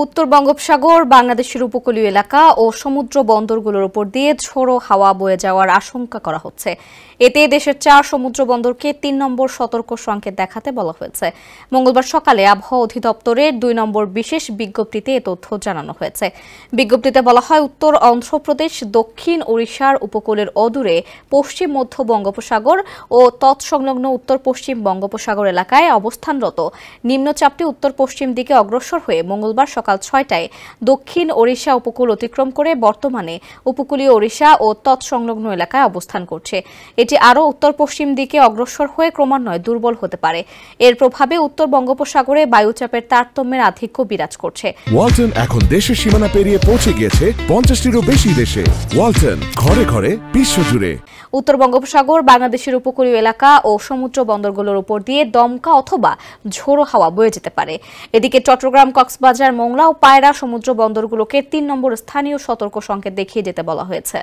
উত্তর বঙ্গোপসাগর, বাংলাদেশের উপকূলীয় এলাকা ও সমুদ্র বন্দরগুলোর উপর দিয়ে ঝোড়ো হাওয়া বয়ে যাওয়ার আশঙ্কা করা হচ্ছে। এতে দেশের 4 সমুদ্র বন্দরকে 3 নম্বর সতর্ক সংকেত দেখাতে বলা হয়েছে। মঙ্গলবার সকালে আবহাওয়া অধিদপ্তরের 2 নম্বর বিশেষ বিজ্ঞপ্তিতে এ তথ্য জানানো হয়েছে। বিজ্ঞপ্তিতে বলা হয়, উত্তর অন্ধ্রপ্রদেশ, দক্ষিণ ওড়িশার উপকূলের অদূরে পশ্চিম মধ্য বঙ্গোপসাগর ও তৎসংলগ্ন উত্তর পশ্চিম বঙ্গোপসাগর এলাকায় অবস্থানরত নিম্নচাপটি উত্তর পশ্চিম দিকে অগ্রসর হয়ে মঙ্গলবার সকাল 6টায় দক্ষিণ ওড়িশা উপকূল অতিক্রম করে বর্তমানে উপকূলীয় ওড়িশা ও তৎসংলগ্ন এলাকায় অবস্থান করছে। এটি আরও উত্তর পশ্চিম দিকে অগ্রসর হয়ে ক্রমান্বয়ে দুর্বল হতে পারে। এর প্রভাবে উত্তর বঙ্গোপসাগরে বায়ুচাপের তারতম্যের আধিক্য বিরাজ করছে। ওয়ালটন এখন দেশের সীমানা পেরিয়ে পৌঁছে গিয়েছে 50টিরও বেশি দেশে। ওয়ালটন, ঘরে ঘরে, বিশ্বজুড়ে। উত্তর বঙ্গোপসাগর, বাংলাদেশের উপকূলীয় এলাকা ও সমুদ্র বন্দরগুলোর উপর দিয়ে দমকা অথবা ঝোড়ো হাওয়া বয়ে যেতে পারে। এদিকে চট্টগ্রাম, কক্সবাজার, মোংলা ও পায়রা সমুদ্র বন্দরগুলোকে 3 নম্বর স্থানীয় সতর্ক সংকেত দেখিয়ে যেতে বলা হয়েছে।